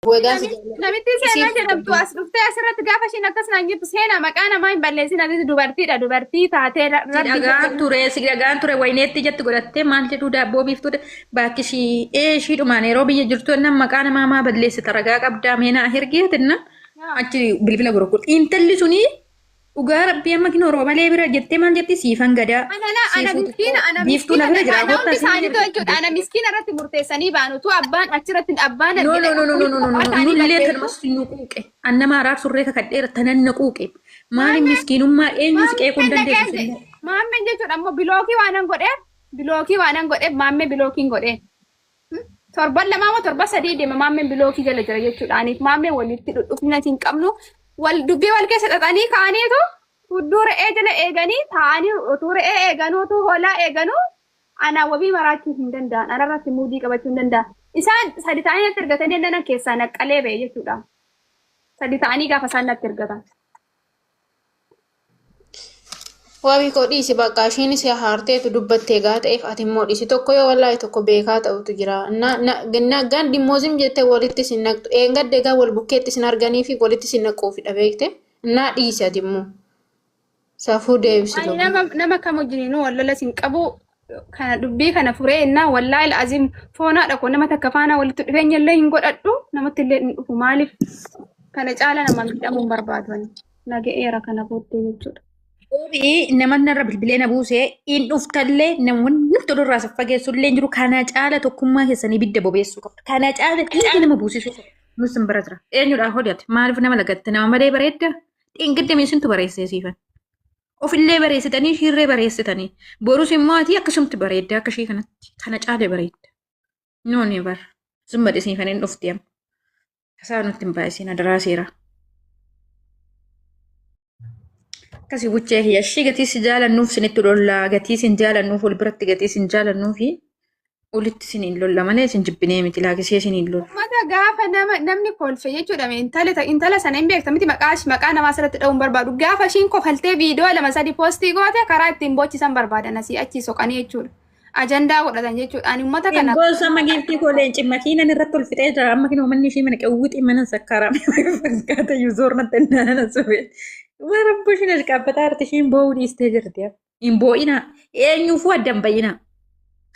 Weegaa si Namitti seenaa jedhamtu jaalladha. as dhuftee asirratti gaafa ishiin akkas naan jettu seenaa maqaa namaa hin balleessin ati dubartiidha dubartii taatee rabbi Si dhagaan ture wayneetti jetti godhattee maal jedhu daabboo biiftuudha. Bakki ishii dhumaan yeroo biyya jirtu nama maqaa namaa maa balleessita ragaa qabdaa meenaa hergeetinna achi bilbila gurguru. Intalli suni dhugaa rabbii amma kina oroo malee bira jettee maal jetti siifan gadaa. ana miskiina ana Biiftuu na bira jira. ana hundi isaaniitu jechuudha ana miskiina irratti murteessanii baanutu abbaan achirratti abbaan Nullee kan masti nu quuqe. Annama araar surree kakadheera tanan na quuqe. Maali miskiinummaa eenyu si qeequu hin dandeessu. Maammeen jechuudha ammoo bilookii waanan godheef maammee bilookiin godheen. Torban lamaa moo torban sadii deema maammeen bilookii jala jira jechuudha. Aniif maammeen walitti dhudhufna hin qabnu. Dubbii wal keessa xaxanii kaaniitu hudduu re'ee jala eeganii taa'anii utuu re'ee eeganuu utuu hoolaa eeganuu anaa wabii maraachuu hin danda'an. Anarratti muudii qabachuu hin danda'an. Isaan sadi ta'anii natti ergatanii danda'an keessaa naqqalee ba'e jechuudha. Sadi ta'anii gaafa isaan natti ergatan. Wabii koo dhiisi bakka ishiin si haarteetu dubbattee gaa ta'eef ati immoo dhiisi tokko yoo wallaahi tokko beekaa ta'utu jira. Gaan dhimmoozim jettee walitti sin naqxu eengadde gaa wal bukkeetti sin arganii fi walitti sin naquufidha beekte naa dhiisi ati immoo safuu deebisi. Nama kam wajjiniinuu wallola sin qabu kana dubbii kana furee innaa wallaahi azim foonaadha kun nama takka faana walitti dhufeenya illee hin godhadhu namatti illee hin dhufu maaliif kana caala nama miidhamuun barbaadu naga'eera kana booddee jechuudha. Obii namoonni irra bilbilee na buusee in dhuftallee namoonni tolurraa saffageessullee jiru kana caala tokkummaa keessanii bidda bobeessuu qabdu. Kana caala dhiiga nama buusisuu qabdu. Nus hin baratira. Eenyudha hodhate maaliif nama lagatte nama malee bareedda? Dhiingidda meeshintu bareessee siifan. Ofillee bareessitanii shirree bareessitanii. Borus immoo ati akkasumatti bareedda akka ishee kanatti. Kana caala bareedda. Nooni bar. Zumba dhisiifan hin dhufti amma. Kasaa nutti hin baay'isin adaraa seera. Kasi buccee kiyashii gatii si jaalannuuf sinitti lolla gatii sin jaalannuuf wal biratti gatii sin jaalannuufi walitti siniin lolla malee sin jibbinee miti laagisee siniin lolla. Mata gaafa namni kolfe jechuudha intala sana hin beekta miti maqaa namaa asirratti dha'uun barbaadu gaafa ishiin kofaltee viidiyoo lama sadi poostii goote karaa ittiin boochisan barbaadan asii achi soqanii jechuudha. Ajandaa godhatan jechuudha. Ani uummata kana. Gosa magiftii koleen cimmakiinan irratti ol fixee jira amma kinoo manni ishii mana qawwixii mana sakkaarame fakkaata yuuzoor natti nana sufe. Warabbushina qabbata artishiin boo'uu dhiistee jirti. Hin boo'ina. Eenyuufuu addan bayyina.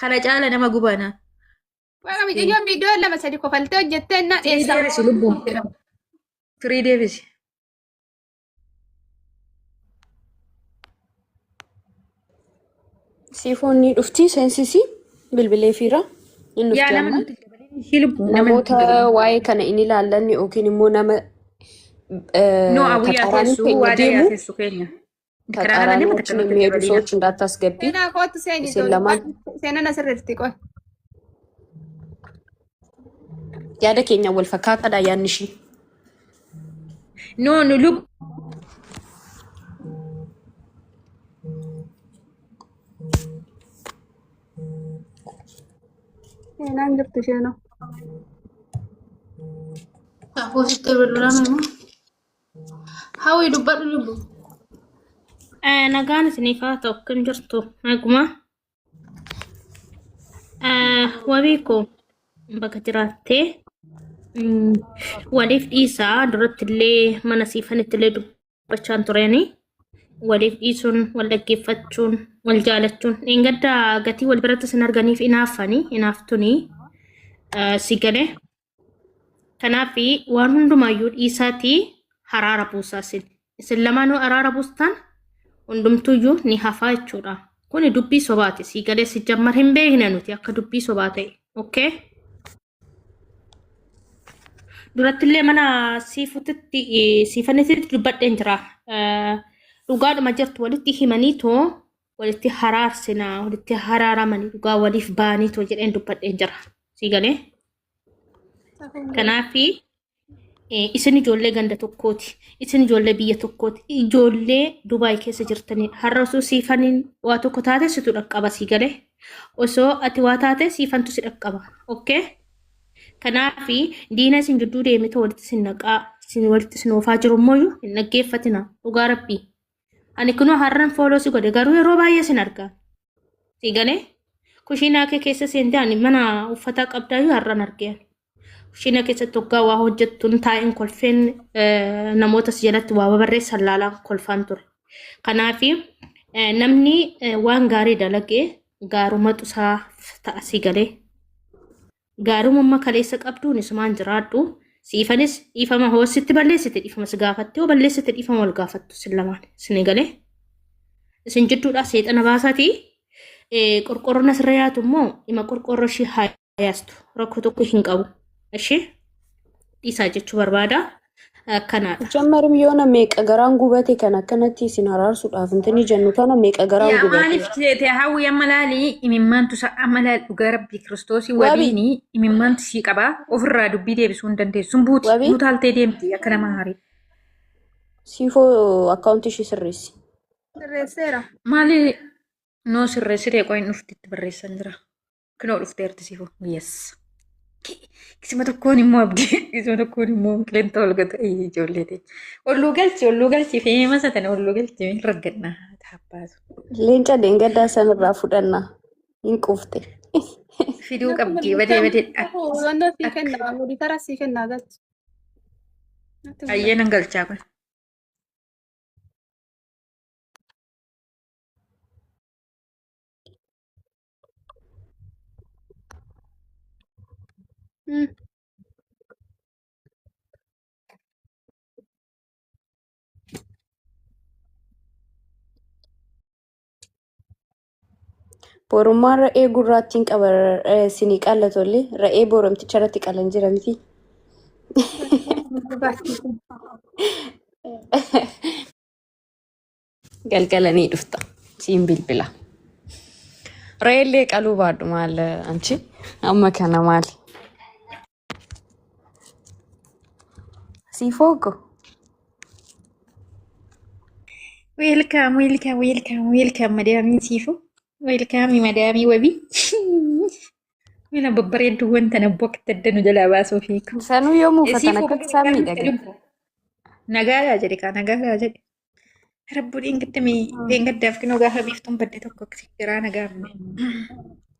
Kana caala nama gubana. Waaqa miidhagina viidiyoo lama sadi kofaltee hojjettee na dheessaa. Deebisi lubbuun. Firii deebisi. Siifoonni dhufti seensisi bilbilee fiira. Yaa nama nuti dabalee lubbuun. Namoota waa'ee kana inni ilaallanni yookiin immoo nama No, awwiyaa keessuu waadee yaa keessu keenya. ተቃራኒዎችን የሚሄዱ ሰዎች እንዳታስገቢ seenan asirratti qoy yaada keenya wal fakkaataadha yaadni ishii. No, no, look. seenan jirtu isheenoo. Aku sitte berlama mo. Hawi dubbadhu lubbu. Nagaan isiniifaa ta'u kan jirtu naguma. Wabii koo bakka jiraattee waliif dhiisaa durattillee mana siifanittillee dubbachaan tureeni. Waliif dhiisuun wal dhaggeeffachuun wal jaalachuun eeggadda gatii wal biratti sin arganiif inaaftuni si galee. Kanaaf waan hundumaayyuu dhiisaatii haraara buusaa isin lamaanuu haraara buustan hundumtuyyuu ni hafaa jechuudha. Kuni dubbii sobaati. Si galee si jammar hin beekne nuti akka dubbii sobaa ta'e. Okay? Durattillee mana siifanitti dubbadheen jira. Dhugaadhuma jirtu walitti himaniitoo walitti haraarsinaa walitti haraaramanii dhugaa waliif baaniitoo jedheen dubbadheen jira. Si galee? Kanaafi isin ijoollee ganda tokkooti. Isin ijoollee biyya tokkooti. Ijoollee Dubaay keessa jirtanii har'a osoo siifaniin waa tokko taate situ dhaqqaba si galee. Osoo ati waa taate siifantu si dhaqqaba. Okay? Kanaafi diina isin gidduu deemite walitti sin naqaa isin walitti sin oofaa jiru immoo hin dhaggeeffatina dhugaa rabbii. Ani kunoo har'an fooloo si godhe garuu yeroo baay'ee sin argaa. Si galee? Kushiinaa kee keessa seentee ani mana uffataa qabdaayyuu har'an argeen. Shina keessatti hoggaa waa hojjettuun taa'in kolfeen namoota si jalatti waa barreessan laalaa kolfaan ture. Kanaafi namni waan gaarii dalagee gaarumatu isaa ta'a si galee. Gaarummaa kaleessa qabduun isumaan jiraadhu. Siifanis dhiifama hoositti balleessite dhiifama si gaafatte oo balleessite dhiifama wal gaafattu sin lamaan sin galee. Isin jidduudha seexana baasaati. Qorqorroon asirra yaatu immoo dhima qorqorroo ishee haayastu rakkoo tokko hin qabu. Ishee dhiisaa jechuu barbaada. Kanaadha. Jammarim yoona meeqa garaan gubate kan akkanatti isin araarsuudhaaf intini jennu kana meeqa garaan gubate. Maaliif jeete hawwi amalaalii imimmaantu sa'a malaa dhugaa rabbii kiristoosii wabiini imimmaantu sii qabaa ofirraa dubbii deebisuu hin dandeessu. Sun buuti buutaaltee deemti akka nama haarii. Siifoo akkaawuntii ishee sirreessi. Sirreesseera. Maali noo sirreessitee qoyin dhuftitti barreessan jira. Kinoo dhufteerti siifoo. Yes. Kisima tokkoon immoo abdii kisima tokkoon immoo qileensa olgata ijoollee ta'e. Olluu galchi fe'ee masatan olluu galchi raggannaa taabbaatu. Leenca deengaddaa sanarraa fudhannaa hin quufte. Fiduu qabdii badee. Wanta sii kennaa walii tara sii kennaa galchi. Ayyee nan galchaa kun. Borummaan ra'ee gurraattiin qaba sinii qalla tollee ra'ee boromticha irratti qalan jira miti. Galgalanii dhufta siin bilbila. Re'eellee qaluu baadhu maal anchi amma kana maali? Siifoogo. Welcome madamii siifu. Welcome madamii wabii. Mina babbareeddu wanta na boqotte addanu jalaa baasuu fiiku. Sanuu yoomuu uffatan akka isaan miidhagee. Nagaadhaa jedhe kaa nagaadhaa jedhe. Rabbuudhiin giddamii gaddaaf kinoo gaafa biiftuun badde tokko jiraa nagaafne.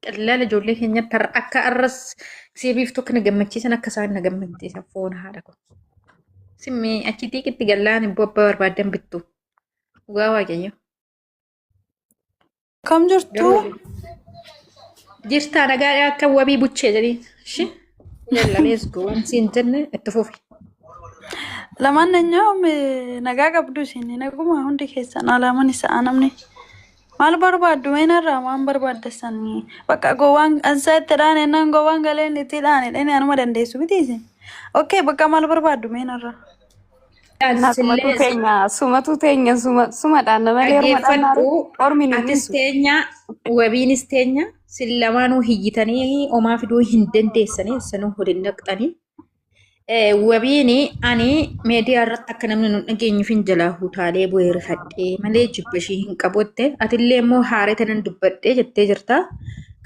Qallaala ijoollee keenyatti akka arras see biiftuu kana gammachiisan akka isaan na gammachiisan foon haadha kun. Simmee achitti qitti gallaan ibboo abbaa barbaadan bittu. Dhugaa waaqayyo. Kam jirtu? Jirtaa nagaadhaa akka wabii buchee jedhii. Shi jallalees goon siin jenne itti fufi. Lamaan nyaa'um nagaa qabdu isin naguma hundi keessan alaman isaa namni maal barbaaddu meenarraa waan barbaaddasan bakka gowwaan ansaa itti dhaane nan gowwaan galeen itti dhaane dhani anuma dandeessu miti isin. Okay bakka maal barbaaddu meenarraa. Sumatu teenya sumadhaan namalee hormadhaan ormi Atis teenya wabiinis teenya sin lamaanuu hiyyitanii omaa fiduu hin dandeessanii sanuu hodin naqxanii. Wabiini ani meediyaa irratti akka namni nun dhageenyuuf hin jalaa hutaalee bu'ee rifadhee malee jibba ishii hin qabotte atillee immoo haaree tanan dubbadhee jettee jirta.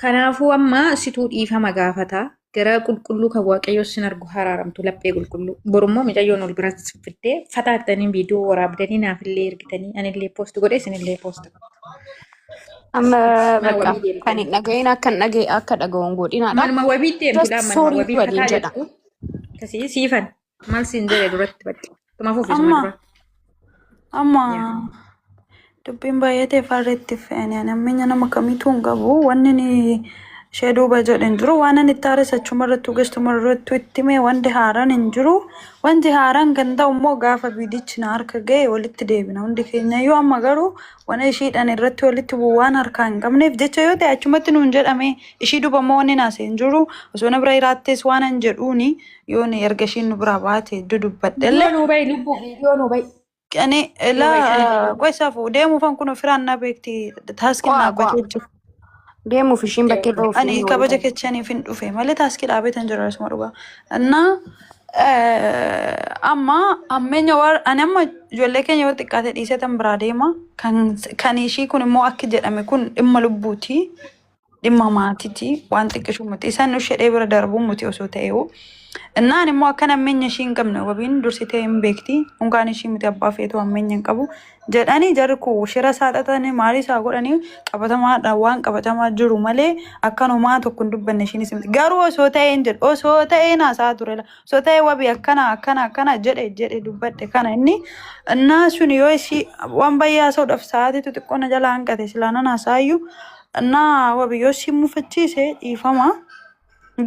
Kanaafuu amma situu dhiifama gaafata gara qulqulluu kan waaqayyoo sin argu haraaramtu laphee qulqulluu. Borummoo micayyoon ol bira fiddee fataattanii viidiyoo waraabdanii naafillee ergitanii anillee poost godhee isinillee poost. Amma bakka kan hin dhagahin akka dhagahuun godhinaadha. Manuma wabii deemtu laammanuma wabii fataa jedhu. Kasih siifan maal siin jedhe duratti badde. Tumaaf ofiisuma dura. Amma dubbiin baay'atee farreetti fe'anii namni nama kamiituu hin qabu wanni ni ishee duuba jedhan jiru waan ani itti haaressa achumarrattuu geessumarrattuu itti mee wanti haaraan hin jiru wanti haaraan kan ta'u immoo gaafa biidichi na harka ga'e walitti deebina hundi keenya yoo amma garuu waan ishiidhaan irratti walitti bu'u waan harkaa hin qabneef jecha yoo ta'e achumatti nuun jedhame ishii duuba immoo wanni naasee hin jiru osoo na bira hiraattees waan hin jedhuuni yoo ni erga ishiin nu bira baate dudubbadhellee. Yoo nu bayi lubbuu yoo nu bayi. Ani la qoysafu deemuufan kun ofirraan na beekti taaskii dhaabbatee jiru. Deemuuf ishiin bakkee ba'uuf. Ani kabaja kechaniif hin dhufe malee taaskii dhaabetan jira asuma dhugaa. Innaa amma ammeenya ani amma ijoollee keenya yoo xiqqaate dhiisetan biraa deema kan ishii kun immoo akka jedhame kun dhimma lubbuuti. dhimma maatiiti waan xiqqishu miti isaan nu shedhee bira darbuun miti osoo ta'eewu innaan immoo akka nammeenya ishii hin qabne wabiin dursitee hin beekti unkaan ishii miti abbaa feetu hammeenya hin qabu jedhanii jarri kun shira saadhatanii maalii isaa godhanii qabatamaadhaan waan qabatamaa jiru malee akkanumaa tokko hin dubbanne ishiinis miti garuu osoo ta'een jedhu osoo ta'een haasaa ture osoo ta'ee wabii akkana jedhe dubbadhe kana inni innaa sun yoo ishii waan bayyaa soodhaaf sa'aatiitu xiqqoona jala hanqate silaanan haasaayyuu innaa wabii yoo ishii mufachiise dhiifama.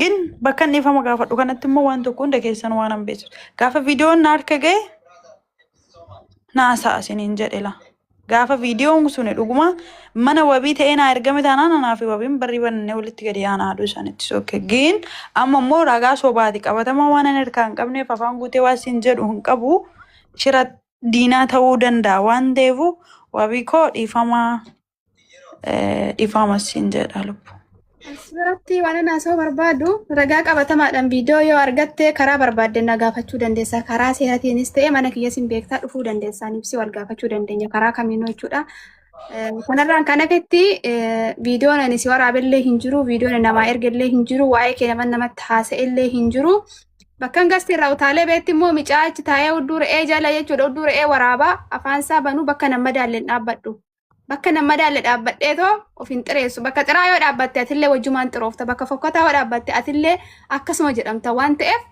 Gin bakka inni ifama gaafadhu kanatti immoo waan tokko hunda keessan waan hambeessu. Gaafa viidiyoon na harka ga'e naasaa isiniin jedhela. Gaafa viidiyoon sun dhuguma mana wabii ta'ee naa ergame taanaan anaa fi wabiin barri bannee walitti gadi yaana aduu isaanitti sokke. Gin amma immoo ragaa sobaati qabatama waan hin harkaa hin qabneef afaan guutee waan isin jedhu hin qabu shira diinaa ta'uu danda'a waan ta'eefu wabii koo dhiifama isin jedha lubbu. Asirratti waan naasoo barbaadu ragaa qabatamaadhaan viidiyoo yoo argatte karaa barbaadde na gaafachuu dandeessa. Karaa seeratiinis ta'e mana kiyya sin beektaa dhufuu dandeessaan ibsi wal gaafachuu dandeenya karaa kamiinuu jechuudha. Kanarraan kan hafetti viidiyoon ani si waraabellee hin jiru, viidiyoon namaa ergellee hin jiru, waa'ee kee namatti haasa'ellee hin jiru. Bakka gasti irraa utaalee beetti immoo micaa achi taa'ee hudduu re'ee jala jechuudha. Hudduu re'ee waraabaa afaan isaa banuu bakka nama daalleen dhaabbadhu. Bakka nama daalle dhaabbadhee too of hin xireessu. Bakka xiraa yoo dhaabbatte atillee wajjumaan xiroofta. Bakka fokkataa yoo dhaabbatte atillee akkasuma jedhamta waan ta'eef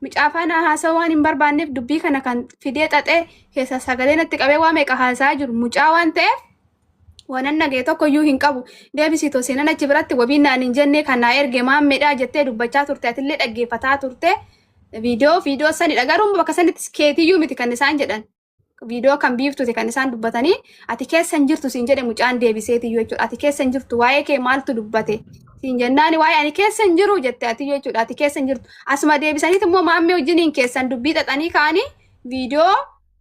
micaafaan haasaa waan hin barbaanneef dubbii kana kan fidee xaxee keessa sagalee natti qabee waa meeqa haasaa jiru mucaa waan ta'eef waan nagee tokko iyyuu hin qabu. Deebisitoo seenan achi biratti wabiin naan hin jenne kan naa erge maammeedhaa jettee dubbachaa turte atillee dhaggeeffataa turte viidiyoo sanidha. Garuu bakka sanitti keetiyyuu miti kan isaan jedhan. Viidiyoo kan biiftuti kan isaan dubbatanii ati keessa hin jirtu siin jedhe mucaan deebiseetiyyuu jechuudha. Ati keessa hin jirtu waa'ee kee maaltu dubbate siin jennaani waa'ee ani keessa hin jiru jette ati jechuudha. Ati keessa hin jirtu asuma deebisaniit immoo maammee wajjiniin keessan dubbii xaxanii ka'anii viidiyoo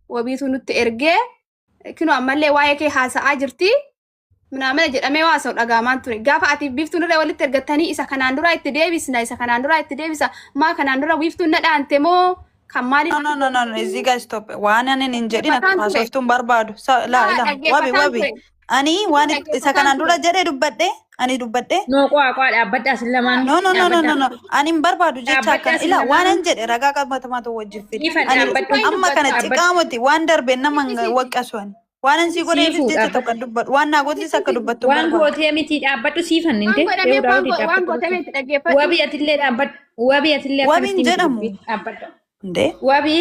wabiitu nutti ergee kinu ammallee waa'ee kee haasa'aa jirti Mnaamana jedhamee waa sa'u dhagaamaan ture. Gaafa ati biiftuun irra walitti ergattanii isa kanaan dura itti deebisna isa kanaan dura itti deebisa maa kanaan dura wiiftuun na dhaante moo kan maali? No. Easy guys stop. Waan ani hin jedhin akka haasoftuun barbaadu. Wabi. Ani waan isa kanaan dura jedhee dubbadhe ani dubbadhe. No qaa dhaabbadha asin lamaan. No. Ani hin barbaadu jecha akka ila waan an jedhe ragaa qabatamaa ta'u wajjin fidi. Amma kana xiqqaamuti waan darbee nama waqqasu ani. Waan an si godhee jecha tokko dubbadhu waan naa gootis akka dubbattu waan gootee miti dhaabbadhu siifan inte waan gootee miti dhaggeeffadhu wabi atillee dhaabbadhu wabi atillee wabiin jedhamu dhaabbadhu inde wabi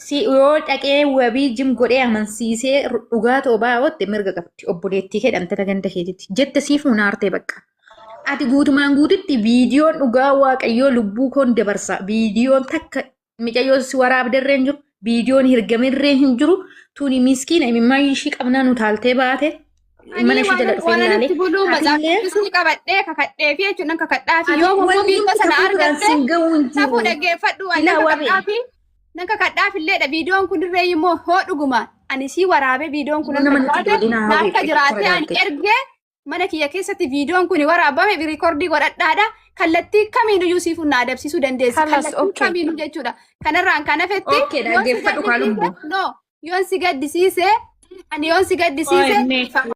si yoo dhaqee wabii jim godhee amansiisee dhugaa ta'uu baa'ootti mirga qabdi obboleettii jedhamte ganda keetitti jette siifuu naartee bakka ati guutumaan guututti viidiyoon dhugaa waaqayyoo lubbuu koon dabarsa viidiyoon takka micayyoo si waraabdarree hin jiru viidiyoon hirgamirree hin jiru tuni miskiina imimmaa ishii qabnaa nu taaltee baate mana ishii jala dhufee ilaalee ati qabadhee kakadhee fi jechuun kakadhaa fi yoo humna biiroo sana argatte safuu dhaggeeffadhu nan kakadhaa filleedha viidiyoon kun irree immoo hoo dhuguma ani sii waraabee viidiyoon kun akka jiraatee ani ergee mana kiyya keessatti viidiyoon kun waraabame riikoordii godhadhaadha kallattii kamiinuyyuu siif na adabsiisuu dandeessa kallattii kamiinuu jechuudha kanarraan kan hafetti dhaggeeffadhu kaa lubbuu yoon si gaddisiise ani yoon si gaddisiise